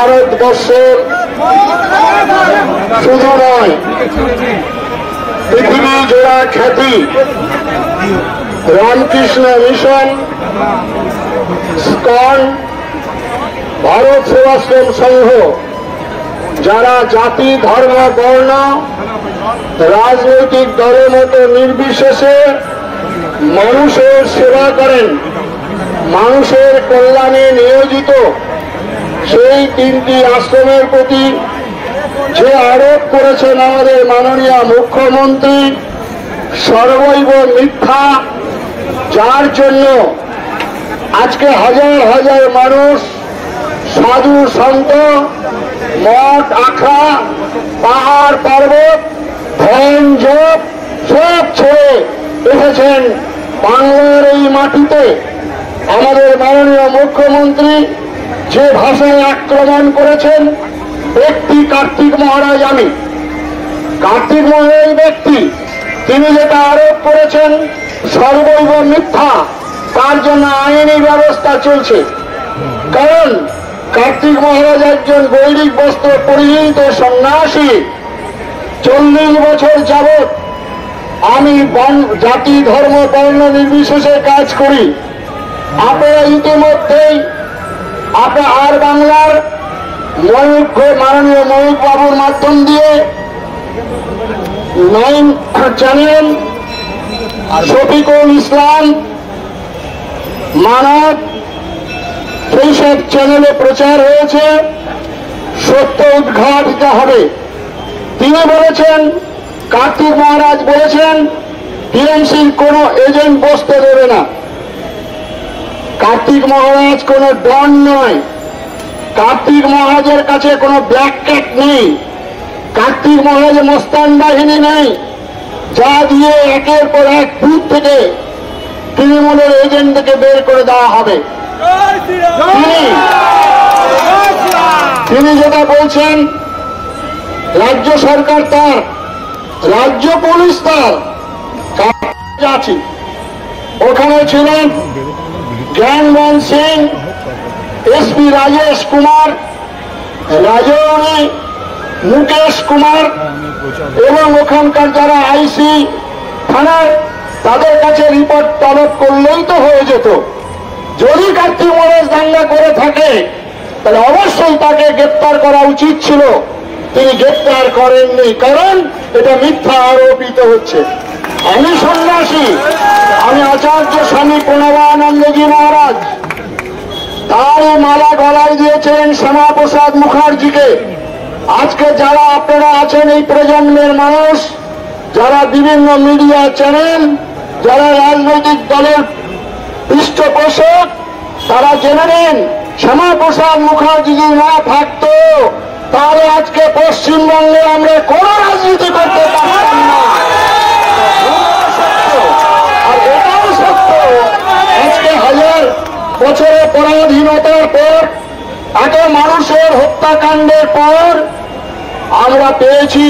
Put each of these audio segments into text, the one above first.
ভারতবর্ষের শুধু নয় পৃথিবী জোড়া খ্যাতি রামকৃষ্ণ মিশন, স্কন, ভারত সেবাশ্রম সংঘ যারা জাতি ধর্ম বর্ণ রাজনৈতিক দলের মতো নির্বিশেষে মানুষের সেবা করেন, মানুষের কল্যাণে নিয়োজিত, সেই তিনটি আশ্রমের প্রতি যে আরোপ করেছেন আমাদের মাননীয় মুখ্যমন্ত্রী সর্বৈব মিথ্যা, যার জন্য আজকে হাজার হাজার মানুষ সাধু সন্ত মঠ আখড়া পাহাড় পর্বত ধ্যান জপ সব ছেড়ে এসেছেন বাংলার এই মাটিতে। আমাদের মাননীয় মুখ্যমন্ত্রী যে ভাষায় আক্রমণ করেছেন, ব্যক্তি কার্তিক মহারাজ, আমি কার্তিক মহারাজ ব্যক্তি, তিনি যেটা আরোপ করেছেন সর্বৈব মিথ্যা, তার জন্য আইনি ব্যবস্থা চলছে। কারণ কার্তিক মহারাজ একজন গৈরিক বস্ত্র পরিহিত সন্ন্যাসী। 40 বছর যাবৎ আমি জাতি ধর্ম বর্ণ নির্বিশেষে কাজ করি। আপনারা ইতিমধ্যেই আর বাংলার মাননীয় ময়ূক বাবুর মাধ্যম দিয়ে 9 চ্যানেল, শফিকুল ইসলাম মানব, সেই সব চ্যানেলে প্রচার হয়েছে, সত্য উদ্ঘাটিত হবে। তিনি বলেছেন, কার্তিক মহারাজ বলেছেন টিএমসির কোন এজেন্ট বসতে দেবে না। কার্তিক মহারাজ কোন ডন নয়, কার্তিক মহারাজের কাছে কোনো ব্ল্যাক ক্যাট নেই, কার্তিক মহারাজের মস্তান বাহিনী নেই যা দিয়ে একের পর এক বুথ থেকে তৃণমূলের এজেন্টকে বের করে দেওয়া হবে। তিনি যেটা বলছেন রাজ্য সরকার তার, রাজ্য পুলিশ তার, আছে ওখানে ছিলেন জ্ঞানমোহন সিং, এসপি রাজেশ কুমার, রাজৌরি মুকেশ কুমার এবং ওখানকার যারা আইসি থানার, তাদের কাছে রিপোর্ট তলব করলেই তো হয়ে যেত। যদি কার্তিক মহারাজ দাঙ্গা করে থাকে তাহলে অবশ্যই তাকে গ্রেপ্তার করা উচিত ছিল, তিনি গ্রেপ্তার করেননি, কারণ এটা মিথ্যা আরোপিত হচ্ছে। আমি সন্ন্যাসী, আমি আচার্য স্বামী প্রণবানন্দজি মহারাজ, তার মালা গলায় দিয়েছেন শ্যামাপ্রসাদ মুখার্জিকে। আজকে যারা আপনারা আছেন এই প্রজন্মের মানুষ, যারা বিভিন্ন মিডিয়া চ্যানেল, যারা রাজনৈতিক দলের পৃষ্ঠপোষক, তারা জেনে নেন শ্যামাপ্রসাদ মুখার্জি যদি না থাকতো তাহলে আজকে পশ্চিমবঙ্গে আমরা কোন রাজনীতি করতে পারতাম না। আর এটাও সত্য, আজকে হাজার বছরের পরাধীনতার পর, এত মানুষের হত্যাকাণ্ডের পর আমরা পেয়েছি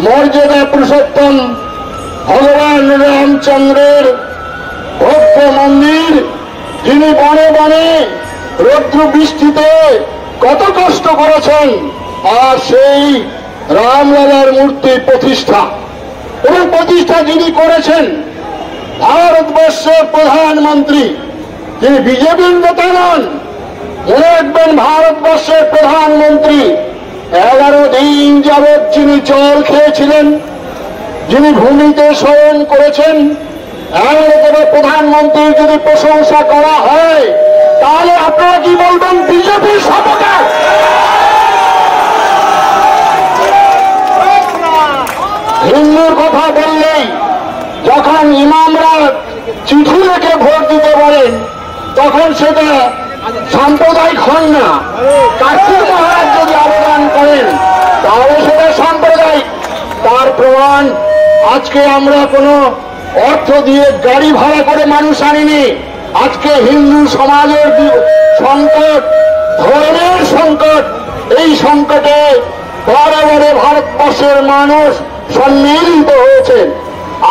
মর্যাদা পুরুষোত্তম ভগবান রামচন্দ্রের ভব্য মন্দির, যিনি বনে বনে রৌদ্র বৃষ্টিতে কত কষ্ট করেছেন, আর সেই রামলালার মূর্তি প্রতিষ্ঠা এবং প্রতিষ্ঠা যিনি করেছেন ভারতবর্ষের প্রধানমন্ত্রী, তিনি বিজেপির নেতা নন। মনে রাখবেন, ভারতবর্ষের প্রধানমন্ত্রী 11 দিন যাবৎ যিনি জল খেয়েছিলেন, যিনি ভূমিতে শয়ন করেছেন, এমন প্রধানমন্ত্রীর যদি প্রশংসা করা হয় তাহলে আপনারা কি বলবেন? বিজেপির সপক্ষে। হিন্দুর কথা বললেই যখন ইমামরা চিঠি লিখে ভোট দিতে পারেন তখন সেটা সাম্প্রদায়িক হন না। কার্তিক মহারাজ যদি আবেদন করেন তাহলে সেটা সাম্প্রদায়িক। তার প্রমাণ আজকে আমরা কোনো অর্থ দিয়ে গাড়ি ভাড়া করে মানুষ আনিনি। আজকে হিন্দু সমাজের সংকট, ধর্মের সংকট, এই সংকটে বারে বারে ভারতবর্ষের মানুষ সম্মিলিত হয়েছে।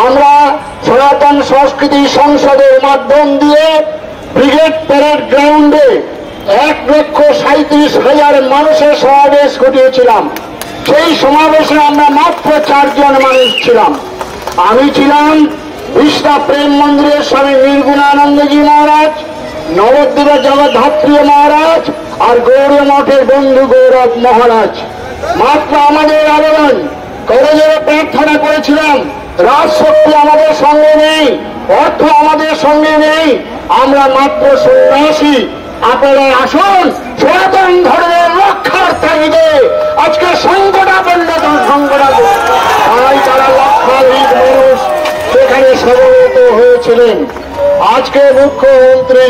আমরা সনাতন সংস্কৃতি সংসদের মাধ্যম দিয়ে ব্রিগেড প্যারেড গ্রাউন্ডে 1,37,000 মানুষের সমাবেশ ঘটিয়েছিলাম। সেই সমাবেশে আমরা মাত্র 4 জন মানুষ ছিলাম। আমি ছিলাম বিষ্ণা প্রেম মন্দিরের স্বামী নির্গুণানন্দজি মহারাজ, নবদ্বীপের জগদ্ধাত্রী মহারাজ আর গৌরী মঠের বন্ধু গৌরব মহারাজ। মাত্র আমাদের আবেদন কলেজে প্রার্থনা করেছিলাম, রাজশক্তি আমাদের সঙ্গে নেই, অর্থ আমাদের সঙ্গে নেই, আমরা মাত্র সন্ন্যাসী, আপনারা আসুন সনাতন ধর্মের রক্ষার তাগিদে আজকে সংকটাপন্ন তাই তারা লক্ষাধিক মানুষ সেখানে সমবেত হয়েছিলেন। আজকে মুখ্যমন্ত্রী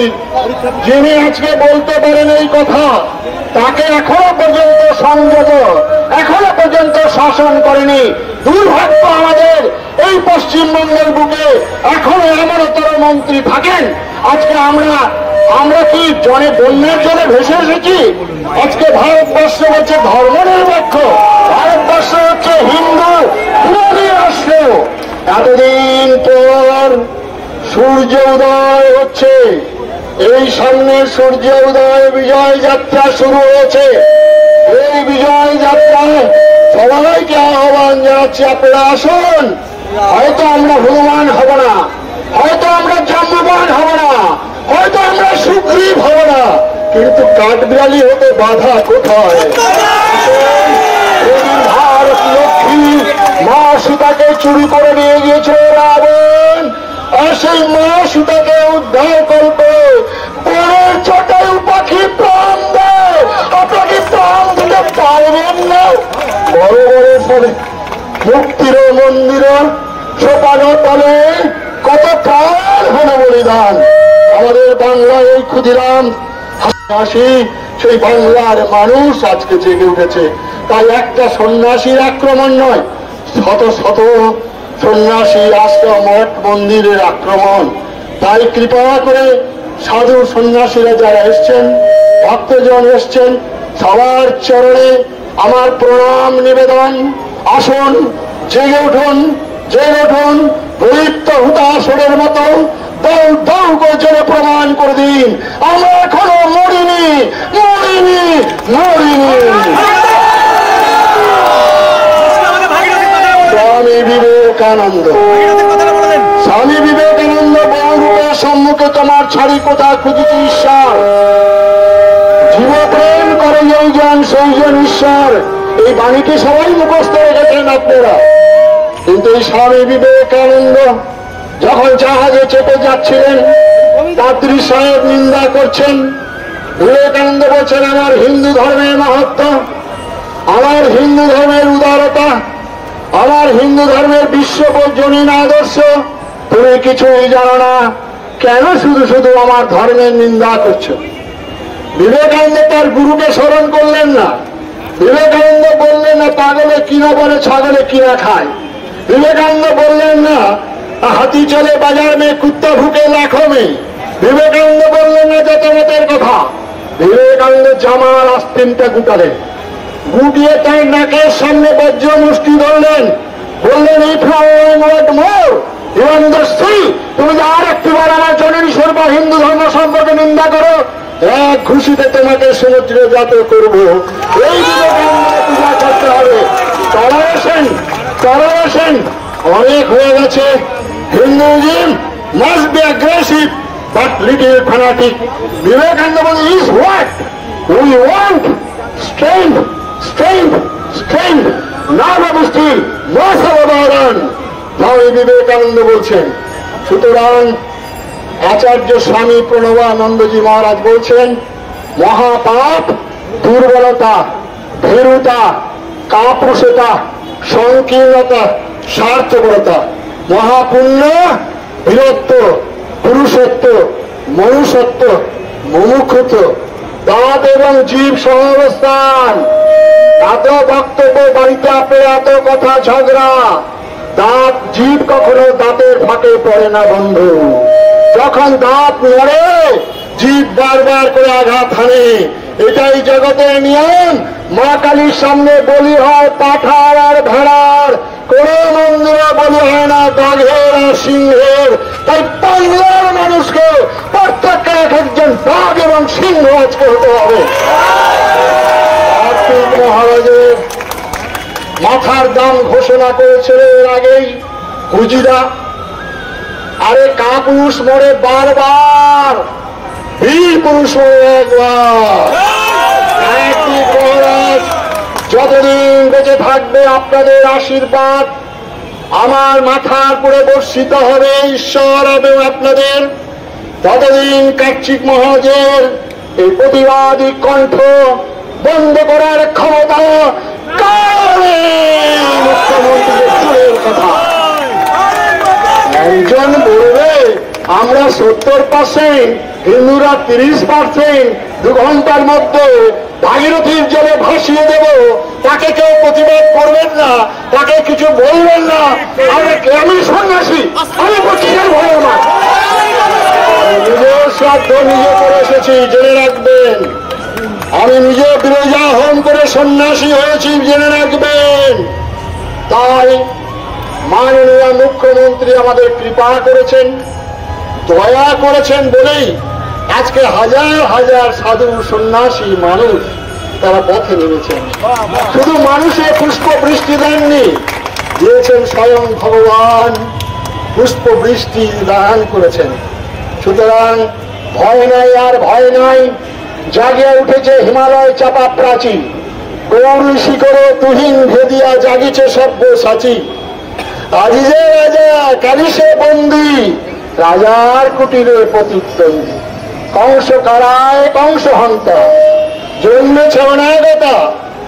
যিনি আজকে বলতে পারেন এই কথা, তাকে এখনো পর্যন্ত সংযত, এখনো পর্যন্ত শাসন করেনি। দুর্ভাগ্য আমাদের এই পশ্চিমবঙ্গের বুকে এখনো এমনতর মন্ত্রী থাকেন। আজকে আমরা কি জনে বন্যার জলে ভেসে এসেছি? আজকে ভারতবর্ষ হচ্ছে ধর্মনিরপেক্ষ, ভারতবর্ষ হচ্ছে হিন্দু বিরোধী রাষ্ট্র। এতদিন পর সূর্য উদয় হচ্ছে, এই সামনে সূর্য উদয় বিজয় যাত্রা শুরু হয়েছে। এই বিজয় যাত্রায় সবাইকে আহ্বান জানাচ্ছি, আপনারা আসুন। হয়তো আমরা হনুমান হব না, হয়তো আমরা জাম্বুবান হব না, হয়তো আমরা সুগ্রীব হব না, কিন্তু কাঠবিড়ালি হতে বাধা কোথায়? ভারত লক্ষ্মী মা সীতাকে চুরি করে নিয়ে গিয়েছিল রাবণ, আর সেই মা সীতাকে উদ্ধার করবে বনের চটায়ু পাখি প্রাণ দেয়, আপনাকে প্রাণ দিতে পারবেন না? বড় বড় পরে মুক্তির মন্দির সোপানো তলে কত প্রাণ হলো বলিদান। আমাদের বাংলায় এই ক্ষুদিরাম হাসি সেই বাংলার মানুষ আজকে জেগে উঠেছে। তাই একটা সন্ন্যাসীর আক্রমণ নয়, শত শত সন্ন্যাসী আশ্রম মঠ মন্দিরের আক্রমণ। তাই কৃপা করে সাধু সন্ন্যাসীরা যারা এসছেন, ভক্তজন এসছেন, সবার চরণে আমার প্রণাম নিবেদন। আসুন, জেগে উঠুন, জেগে উঠুন, প্রদীপ্ত হুতাশনের মতো দৌ দৌ করে প্রমাণ করে দিন আমরা এখনো মরিনি, মরিনি, মরিনি। স্বামী বিবেকানন্দ, স্বামী বিবেকানন্দ বহুরূপের সম্মুখে তোমার ছাড়ি কোথা খুঁজেছি ঈশ্বর, জীব প্রেম করে যেই জন সেই জন ঈশ্বর। এই বাণীটি সবাই মুখস্থ রেখেছেন আপনারা। কিন্তু এই স্বামী বিবেকানন্দ যখন জাহাজে চেপে যাচ্ছিলেন, পাদ্রী সাহেব নিন্দা করছেন। বিবেকানন্দ বলছেন আমার হিন্দু ধর্মের মাহাত্ম্য, আমার হিন্দু ধর্মের উদারতা, আমার হিন্দু ধর্মের বিশ্বজনীন আদর্শ তুমি কিছুই জানো না, কেন শুধু শুধু আমার ধর্মের নিন্দা করছো? বিবেকানন্দ তার গুরুকে স্মরণ করলেন না। বিবেকানন্দ বললেন না পাগলে কিনা বলে ছাগলে কিনা খায়। বিবেকানন্দ বললেন না হাতি চলে বাজার মে কুত্তা ভুকে লাখো মে। বিবেকানন্দ বললেন না যতমতের কথা। বিবেকানন্দ জামার আস্তিনটা গুটালেন, গুটিয়ে তার নাকের সামনে বজ্র মুষ্টি ধরলেন, বললেন তুমি আর একটিবার আমার জননী সর্বা হিন্দু ধর্ম সম্পর্কে নিন্দা করো, এক ঘুষিতে তোমাকে সমুদ্রে জাত করবো। এই পূজা করতে হবে। টলারেশন অনেক হয়ে গেছে। Hinduism must be aggressive but little fanatic. Vivekananda বলে is what we want, strength, strength, strength, not of steel, no সাবধান। স্বামী বিবেকানন্দ বলছেন। সুতরাং আচার্য স্বামী প্রণবানন্দজি মহারাজ বলছেন মহাপাপ দুর্বলতা, ভীরুতা, কাপুরুষতা, সংকীর্ণতা, স্বার্থপরতা, মহাপুণ্য বীরত্ব, পুরুষত্ব, মনুষ্যত্ব, মুমুক্ষুত্ব, দাঁত এবং জীব সহাবস্থান। এত বক্তব্য বাড়িতে আপনার এত কথা ঝগড়া, দাঁত জীব কখনো দাঁতের ফাঁকে পড়ে না বন্ধু। যখন দাঁত নড়ে জীব বারবার করে আঘাত হানে, এটাই জগতের নিয়ম। মা কালীর সামনে বলি হয় পাঠার আর ভেড়ার, কোন মন্দিরে বলি হয় না বাঘের আর সিংহের। তাই বাংলার মানুষকে প্রত্যেকটা এক একজন বাঘ এবং সিংহ আজকে হতে হবে। মহারাজের মাথার দাম ঘোষণা করেছিল এর আগেই হুজিরা। আরে কাপুরুষ মরে বারবার, বীর পুরুষ মরে একবার। মহারাজ যতদিন বেঁচে থাকবে আপনাদের আশীর্বাদ আমার মাথার উপরে বর্ষিত হবে, ঈশ্বর হবে আপনাদের। ততদিন কার্তিক মহারাজের এই প্রতিবাদী কণ্ঠ বন্ধ করার ক্ষমতা মুখ্যমন্ত্রীর চুলের কথা। একজন বলবে আমরা 70%, হিন্দুরা 30%, 2 ঘন্টার মধ্যে ভাগীরথীর জলে ভাসিয়ে দেব, তাকে কেউ প্রতিবাদ করবেন না, তাকে কিছু বলবেন না। আমি সন্ন্যাসী, আমি পশ্চিমের ভয় না, নিজের শ্রাদ্ধ নিজে করে এসেছি, জেনে রাখবেন। আমি নিজে বিরোজা হোম করে সন্ন্যাসী হয়েছি, জেনে রাখবেন। তাই মাননীয় মুখ্যমন্ত্রী আমাদের কৃপা করেছেন, দয়া করেছেন বলেই আজকে হাজার হাজার সাধু সন্ন্যাসী মানুষ তারা পথে নেমেছেন। শুধু মানুষের পুষ্প বৃষ্টি দেননি, দিয়েছেন স্বয়ং ভগবান পুষ্প বৃষ্টি দান করেছেন। সুতরাং ভয় নাই, আর ভয় নাই। জাগিয়ে উঠেছে হিমালয় চাপা প্রাচীর, গৌরী শিখরে তুহিন ভেদিয়া জাগিছে সভ্য সাচি। আজি যে রাজা কালিসে বন্দী, রাজার কুটিরে প্রতিদ্বন্দ্বী। কংস কারায় কংস হন্তা, জন্মেছে অনাগতা,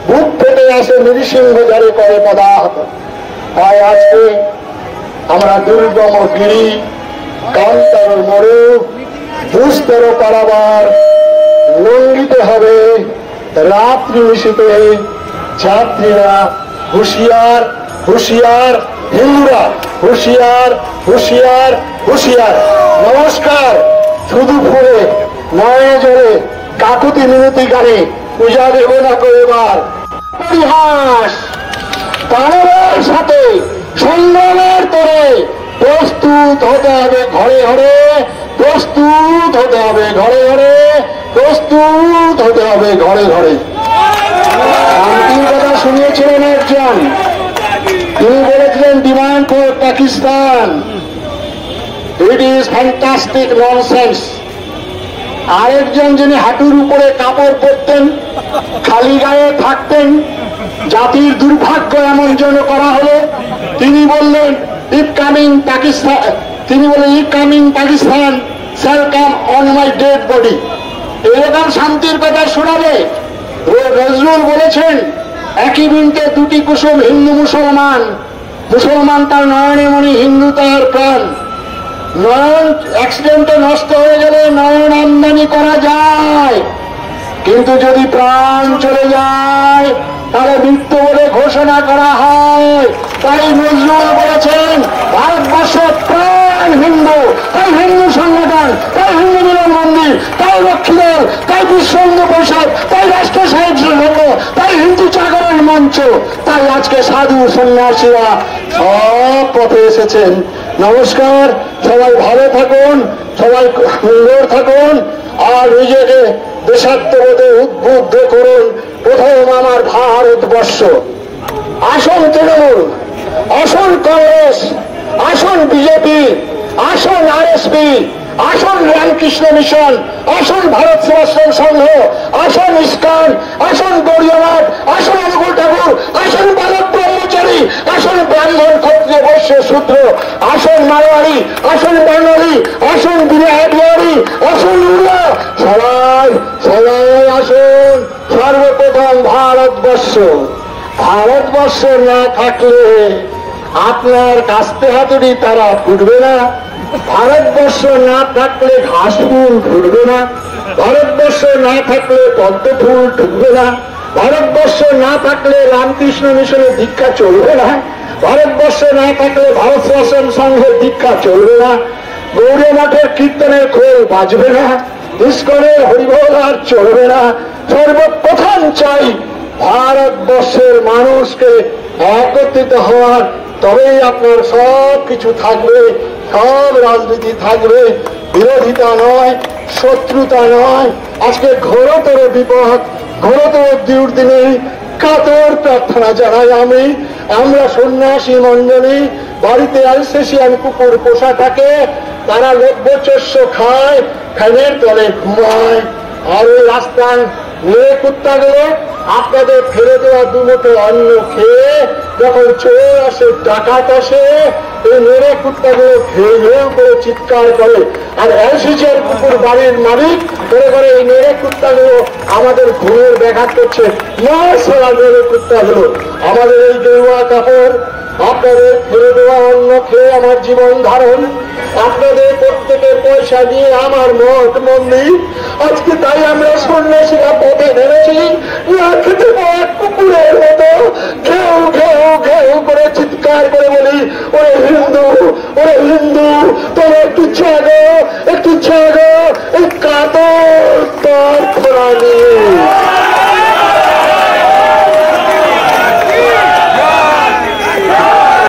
বুক ফেটে আসে নৃসিংহ যারে করে পদাহত। তাই আজকে আমরা দুর্গম গিরি, কান্তার মরু, দুস্তর পারাবার লঙ্ঘিতে হবে। রাত্রি নিশীতে যাত্রীরা হুঁশিয়ার হুঁশিয়ার, হিন্দুরা হুঁশিয়ার হুঁশিয়ার হুঁশিয়ার। নমস্কার। শুধু ফুলে নয় জোরে কাকুতি মিনতি গানে পূজা দেব না এবার। পরিহাস প্রাণের সাথে সংগ্রামের তোরে প্রস্তুত হতে হবে ঘরে ঘরে, প্রস্তুত হতে হবে ঘরে ঘরে, প্রস্তুত হতে হবে ঘরে ঘরে। শান্তির কথা শুনিয়েছিলেন একজন, তিনি বলেছিলেন demand for Pakistan, it is fantastic nonsense. আরেকজন যিনি হাঁটুর উপরে কাপড় পরতেন, খালি গায়ে থাকতেন, জাতির দুর্ভাগ্য এমন জন্য করা হলো, তিনি বললেন ইফ কামিং পাকিস্তান, তিনি বললেন if coming Pakistan shall come on my dead body. এরকম শান্তির কথা শোনাবে? নজরুল বলেছেন একই বৃন্তে দুটি কুসুম, হিন্দু মুসলমান, মুসলমান তার নয়নে মণি, হিন্দু তার প্রাণ। নয়ন অ্যাক্সিডেন্টে নষ্ট হয়ে গেলে নয়ন আমদানি করা যায়, কিন্তু যদি প্রাণ চলে যায় তাহলে মৃত্যু বলে ঘোষণা করা হয়। তাই নজরুল বলেছেন ভারতবর্ষ প্রাণ হিন্দু, তাই হিন্দু সংগঠন, তাই হিন্দু মিলন মন্দির, তাই লক্ষ্মীদল, তাই বিশ্ব হিন্দু পরিষদ, তাই রাষ্ট্র সাহায্য সংঘ, তাই হিন্দু জাগরণ মঞ্চ। তাই আজকে সাধু সন্ন্যাসীরা সব পথে এসেছেন। নমস্কার, সবাই ভালো থাকুন, সবাই সুন্দর থাকুন, আর নিজেকে দেশাত্মবোধে উদ্বুদ্ধ করুন। প্রথম আমার ভারতবর্ষ, আসন তৃণমূল, আসন কংগ্রেস, আসন বিজেপি, আসন আরএসপি, আসন রামকৃষ্ণ মিশন, আসন ভারত সেবাশ্রম সংঘ, আসন ইস্কন, আসন গৌরীয়নাথ, আসন অনুকূল ঠাকুর, আসন বালক ব্রহ্মচারী, আসন ব্রাহ্মণ ক্ষত্রিয় বৈশ্য শূদ্র, আসন মারোয়ারি, আসন বাঙালি, আসন বিহারি, আসন উড়িয়া, সবাই সবাই আসুন। সর্বপ্রথম ভারতবর্ষ, ভারতবর্ষ না থাকলে আপনার কাস্তে হাতুড়ি তারা ফুটবে না, ভারতবর্ষ না থাকলে ঘাস ফুল ফুটবে না, ভারতবর্ষ না থাকলে পদ্ম ফুল ঢুকবে না, ভারতবর্ষ না থাকলে রামকৃষ্ণ মিশনের দীক্ষা চলবে না, ভারতবর্ষ না থাকলে ভারত সেবাশ্রম সংঘের দীক্ষা চলবে না, গৌরী মঠের কীর্তনের খোল বাজবে না, ইস্কনের হরিবোল আর চলবে না। সর্বপ্রথম চাই ভারতবর্ষের মানুষকে একত্রিত হওয়ার, তবেই আপনার সব কিছু থাকবে। সব রাজনীতি থাকবে, বিরোধিতা নয়, শত্রুতা নয়। আজকে ঘোরতর বিপদ, ঘোরতর দুর্দিনে কাতর প্রার্থনা জানাই আমরা সন্ন্যাসী মন্ডলী বাড়িতে আলসেশিয়ান কুকুর পোষা থাকে, তারা লভ্যচস্য খায়, ফ্যানের তলে ঘুমায়। আর ওই রাস্তায় মেয়ে কুত্তাগুলো আপনাদের ফেলে দেওয়া দুমুঠো অন্ন খেয়ে যখন চোর আসে, ডাকাত আসে, এই মেরে কুত্তাগুলো ঘেউ ঘেউ করে চিৎকার করে। আর এলসিসির কুকুর বাড়ির মালিক করে করে এই মেরে কুত্তাগুলো আমাদের ঘুমের ব্যাঘাত করছে। না সারা মেরে কুত্তাগুলো আমাদের এই গেরুয়া কাপড়, আপনাদের ফেলে দেওয়া অন্ন খেয়ে আমার জীবন ধারণ, আপনাদের প্রত্যেকের পয়সা দিয়ে আমার মঠ মন্দির। আজকে তাই আমরা সন্ন্যাসীরা পথে নেমেছি, না খেতে পাওয়া কুকুরের মতো ঘেউ ঘেউ ঘেউ করে চিৎকার করে বলি, ওরে হিন্দু, ওরে হিন্দু, তোর একটু জাগো, একটু জাগো, এই কাতর প্রার্থনা নিয়ে।